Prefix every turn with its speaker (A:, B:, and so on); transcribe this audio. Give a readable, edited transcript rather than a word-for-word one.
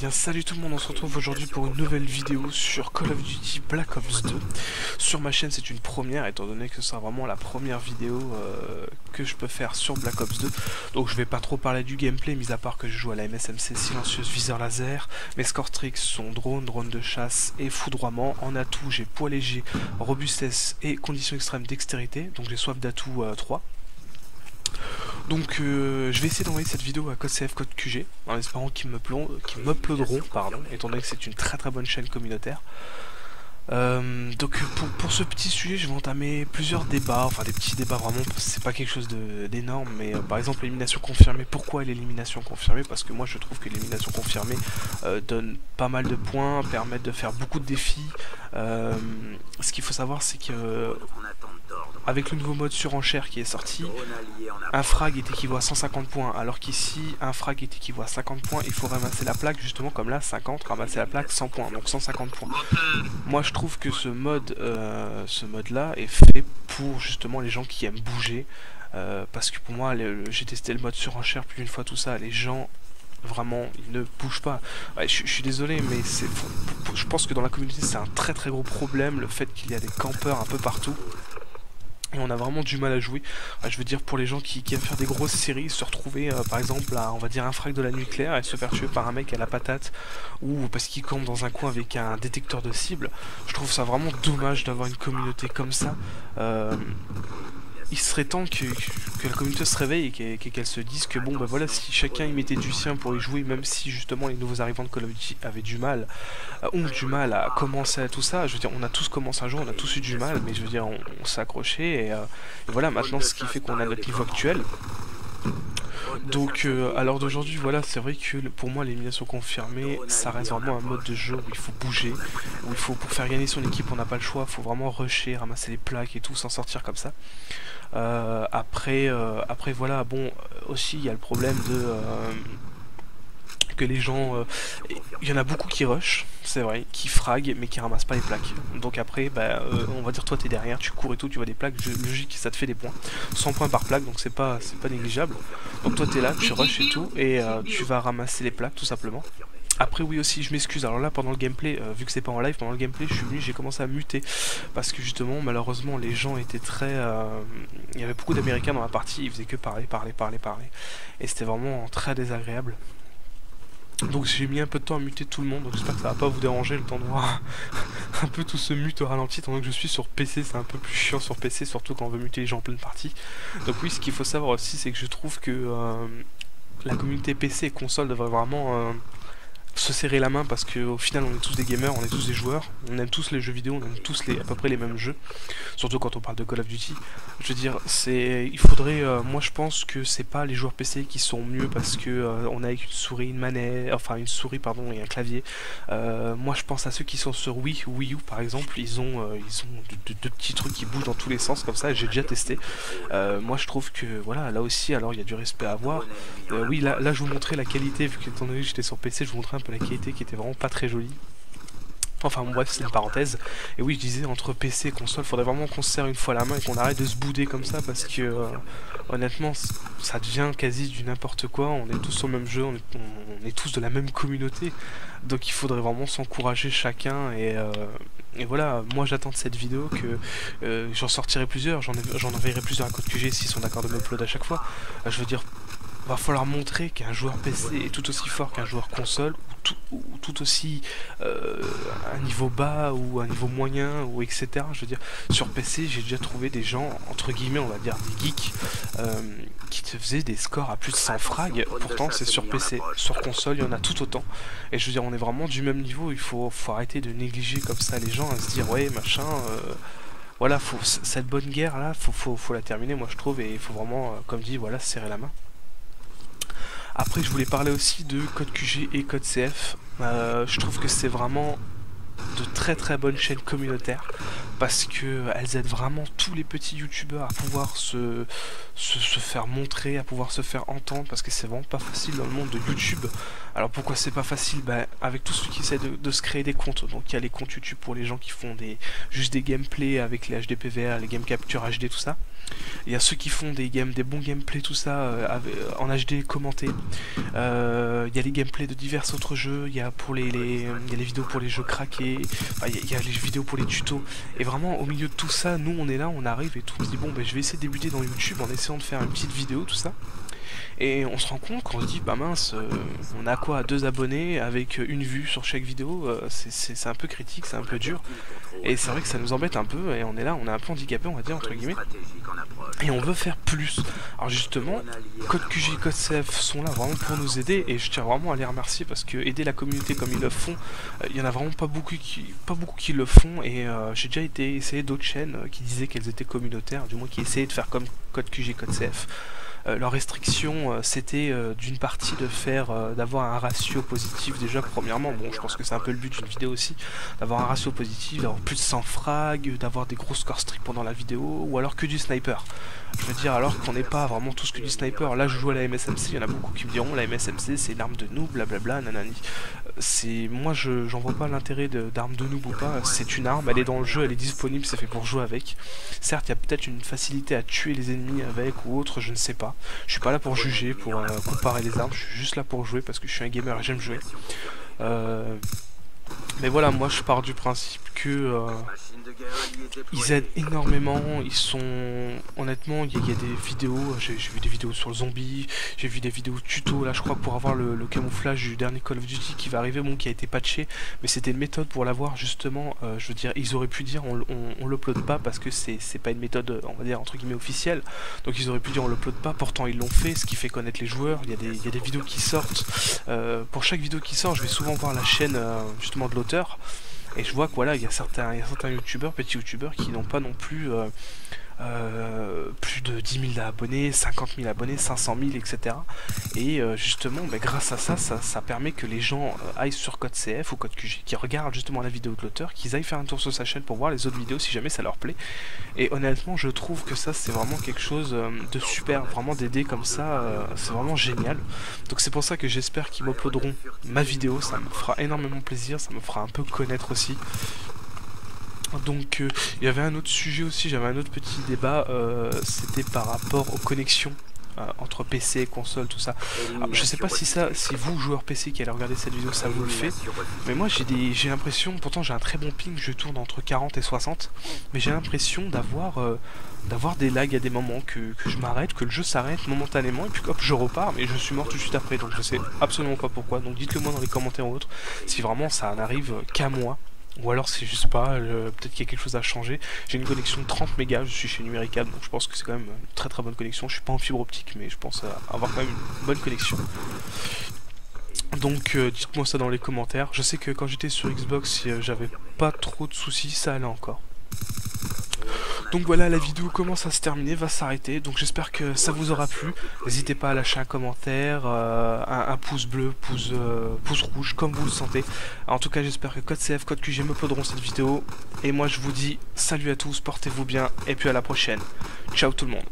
A: bien salut tout le monde, on se retrouve aujourd'hui pour une nouvelle vidéo sur Call of Duty Black Ops 2. Sur ma chaîne c'est une première étant donné que ce sera vraiment la première vidéo que je peux faire sur Black Ops 2. Donc je vais pas trop parler du gameplay, mis à part que je joue à la MSMC silencieuse viseur laser. Mes score tricks sont drone de chasse et foudroiement. En atout j'ai poids léger, robustesse et conditions extrêmes dextérité, donc j'ai soif d'atout 3. Donc je vais essayer d'envoyer cette vidéo à CodeCF Code QG en espérant qu'ils m'uploaderont, étant donné que c'est une très bonne chaîne communautaire. Donc pour ce petit sujet je vais entamer plusieurs débats, enfin des petits débats vraiment, c'est pas quelque chose d'énorme, mais par exemple l'élimination confirmée. Pourquoi l'élimination confirmée? Parce que moi je trouve que l'élimination confirmée donne pas mal de points, permet de faire beaucoup de défis. Ce qu'il faut savoir c'est que avec le nouveau mode surenchère qui est sorti, un frag est équivaut à 150 points, alors qu'ici un frag est équivaut à 50 points. Il faut ramasser la plaque justement comme là, 50, ramasser la plaque 100 points, donc 150 points. Moi je trouve que ce mode là est fait pour justement les gens qui aiment bouger, parce que pour moi j'ai testé le mode surenchère plus d'une fois, tout ça, les gens vraiment ils ne bougent pas. Ouais, je suis désolé, mais je pense que dans la communauté c'est un très gros problème, le fait qu'il y a des campeurs un peu partout. Et on a vraiment du mal à jouer. Je veux dire, pour les gens qui aiment faire des grosses séries, se retrouver par exemple à, on va dire, un frag de la nucléaire et se faire tuer par un mec à la patate, ou parce qu'il campe dans un coin avec un détecteur de cible, je trouve ça vraiment dommage d'avoir une communauté comme ça. Il serait temps que la communauté se réveille et qu'elle se dise que bon bah voilà, si chacun y mettait du sien pour y jouer, même si justement les nouveaux arrivants de Call of Duty avaient du mal, ont du mal à commencer à tout ça. Je veux dire, on a tous commencé un jour, on a tous eu du mal, mais je veux dire on s'est accroché et voilà, maintenant ce qui fait qu'on a notre niveau actuel. Donc à l'heure d'aujourd'hui, voilà, c'est vrai que pour moi l'élimination confirmée ça reste vraiment un mode de jeu où il faut bouger, où il faut, pour faire gagner son équipe on n'a pas le choix, il faut vraiment rusher, ramasser les plaques et tout, s'en sortir comme ça. Après voilà, bon, aussi il y a le problème de que les gens, il y en a beaucoup qui rush, c'est vrai, qui fraguent mais qui ramassent pas les plaques. Donc après bah, on va dire toi t'es derrière, tu cours et tout, tu vois des plaques, logique ça te fait des points, 100 points par plaque, donc c'est pas négligeable. Donc toi t'es là, tu rush et tout, et tu vas ramasser les plaques tout simplement. Après oui aussi, je m'excuse, alors là pendant le gameplay, vu que c'est pas en live, pendant le gameplay je suis venu, j'ai commencé à muter, parce que justement malheureusement les gens étaient très... il y avait beaucoup d'américains dans la partie, ils faisaient que parler, et c'était vraiment très désagréable. Donc j'ai mis un peu de temps à muter tout le monde, donc j'espère que ça va pas vous déranger le temps de voir un peu tout ce mute au ralenti, étant donné que je suis sur PC, c'est un peu plus chiant sur PC, surtout quand on veut muter les gens en pleine partie. Donc oui, ce qu'il faut savoir aussi, c'est que je trouve que la communauté PC et console devrait vraiment se serrer la main, parce qu'au final on est tous des gamers, on est tous des joueurs, on aime tous les jeux vidéo, on aime tous à peu près les mêmes jeux, surtout quand on parle de Call of Duty. Je veux dire, il faudrait, moi je pense que c'est pas les joueurs PC qui sont mieux parce que on a avec une souris, une manette, enfin une souris pardon et un clavier. Moi je pense à ceux qui sont sur Wii U par exemple, ils ont deux petits trucs qui bougent dans tous les sens comme ça, j'ai déjà testé. Moi je trouve que voilà, là aussi alors il y a du respect à avoir. Oui, là je vous montrais la qualité, vu qu'étant donné que j'étais sur PC, je vous montrais un peu la qualité qui était vraiment pas très jolie. Enfin bon, bref, c'est une parenthèse. Et oui, je disais, entre PC et console, faudrait vraiment qu'on se serre une fois la main et qu'on arrête de se bouder comme ça, parce que honnêtement ça devient quasi du n'importe quoi. On est tous sur le même jeu, on est tous de la même communauté, donc il faudrait vraiment s'encourager chacun. Et voilà, moi j'attends de cette vidéo que j'en sortirai plusieurs, j'en enverrai plusieurs à Code QG s'ils sont d'accord de m'upload à chaque fois. Je veux dire, va falloir montrer qu'un joueur PC est tout aussi fort qu'un joueur console, ou tout aussi un niveau bas ou un niveau moyen, ou etc. Je veux dire, sur PC j'ai déjà trouvé des gens, entre guillemets on va dire des geeks, qui te faisaient des scores à plus de 100 frags, pourtant c'est sur PC. Sur console il y en a tout autant, et je veux dire on est vraiment du même niveau. Il faut arrêter de négliger comme ça les gens, à se dire ouais machin, voilà, cette bonne guerre là, faut la terminer moi je trouve, et il faut vraiment, comme dit, voilà, serrer la main. Après je voulais parler aussi de Code QG et Code CF. Je trouve que c'est vraiment de très bonnes chaînes communautaires, parce que elles aident vraiment tous les petits youtubeurs à pouvoir se faire montrer, à pouvoir se faire entendre, parce que c'est vraiment pas facile dans le monde de YouTube. Alors pourquoi c'est pas facile? Bah, avec tous ceux qui essaient de se créer des comptes. Donc il y a les comptes YouTube pour les gens qui font juste des gameplays avec les HDPVR, les game capture HD, tout ça. Il y a ceux qui font des bons gameplays, tout ça, en HD commenté. Il y a les gameplays de divers autres jeux. Il y a il y a les vidéos pour les jeux craqués. Enfin, il y a les vidéos pour les tutos. Et vraiment, au milieu de tout ça, nous, on est là, on arrive et tout. On se dit, bon, ben, je vais essayer de débuter dans YouTube en essayant de faire une petite vidéo, tout ça. Et on se rend compte qu'on se dit, bah mince, on a quoi, 2 abonnés avec une vue sur chaque vidéo, c'est un peu critique, c'est un peu dur. Et c'est vrai que ça nous embête un peu, et on est là, on est un peu handicapé, on va dire, entre guillemets. Et on veut faire plus. Alors justement, Code QG et Code CF sont là vraiment pour nous aider, et je tiens vraiment à les remercier, parce que aider la communauté comme ils le font, il y en a vraiment pas beaucoup qui le font, et j'ai déjà essayé d'autres chaînes qui disaient qu'elles étaient communautaires, du moins qui essayaient de faire comme Code QG et Code CF. Leur restriction, c'était d'une partie de d'avoir un ratio positif déjà premièrement. Bon, je pense que c'est un peu le but d'une vidéo aussi, d'avoir un ratio positif, d'avoir plus de 100 frags, d'avoir des gros score streaks pendant la vidéo, ou alors que du sniper. Je veux dire, alors qu'on n'est pas vraiment tous que du sniper. Là, je joue à la MSMC, il y en a beaucoup qui me diront la MSMC c'est une arme de noob, blablabla, nanani. Moi, j'en vois pas l'intérêt d'arme de noob ou pas. C'est une arme, elle est dans le jeu, elle est disponible, c'est fait pour jouer avec. Certes, il y a peut-être une facilité à tuer les ennemis avec ou autre, je ne sais pas. Je suis pas là pour juger, pour comparer les armes, je suis juste là pour jouer parce que je suis un gamer et j'aime jouer. Mais voilà, moi je pars du principe que ils aident énormément, ils sont... Honnêtement, il y a des vidéos, j'ai vu des vidéos sur le zombie, j'ai vu des vidéos tuto, là je crois que pour avoir le camouflage du dernier Call of Duty qui va arriver, bon qui a été patché, mais c'était une méthode pour l'avoir justement, je veux dire, ils auraient pu dire on l'upload pas parce que c'est pas une méthode, on va dire, entre guillemets officielle, donc ils auraient pu dire on l'upload pas, pourtant ils l'ont fait, ce qui fait connaître les joueurs, il y a des vidéos qui sortent, pour chaque vidéo qui sort, je vais souvent voir la chaîne justement de l'auteur, et je vois que voilà, il y a certains youtubeurs, petits youtubeurs qui n'ont pas non plus plus de 10 000 abonnés, 50 000 abonnés, 500 000, etc. Et justement, grâce à ça permet que les gens aillent sur Code CF ou Code QG, qui regardent justement la vidéo de l'auteur, qu'ils aillent faire un tour sur sa chaîne pour voir les autres vidéos si jamais ça leur plaît. Et honnêtement, je trouve que ça, c'est vraiment quelque chose de super, vraiment d'aider comme ça, c'est vraiment génial. Donc c'est pour ça que j'espère qu'ils m'uploaderont ma vidéo, ça me fera énormément plaisir, ça me fera un peu connaître aussi. Donc il y avait un autre sujet aussi, j'avais un autre petit débat, c'était par rapport aux connexions entre PC et console, tout ça. Alors, je sais pas si vous, joueurs PC qui allez regarder cette vidéo, ça vous le fait, mais moi j'ai l'impression, pourtant j'ai un très bon ping, je tourne entre 40 et 60, mais j'ai l'impression d'avoir des lags à des moments, que je m'arrête, que le jeu s'arrête momentanément, et puis hop, je repars, mais je suis mort tout de suite après, donc je sais absolument pas pourquoi, donc dites-le moi dans les commentaires ou autres, si vraiment ça n'arrive qu'à moi. Ou alors c'est juste pas, peut-être qu'il y a quelque chose à changer. J'ai une connexion de 30 mégas, je suis chez Numéricable, donc je pense que c'est quand même une très très bonne connexion. Je suis pas en fibre optique, mais je pense avoir quand même une bonne connexion. Donc dites-moi ça dans les commentaires. Je sais que quand j'étais sur Xbox, j'avais pas trop de soucis, ça allait encore. Donc voilà, la vidéo commence à se terminer, va s'arrêter, donc j'espère que ça vous aura plu. N'hésitez pas à lâcher un commentaire, un pouce bleu, pouce rouge, comme vous le sentez. En tout cas, j'espère que Code CF, Code QG me uploaderont cette vidéo. Et moi, je vous dis salut à tous, portez-vous bien, et puis à la prochaine. Ciao tout le monde.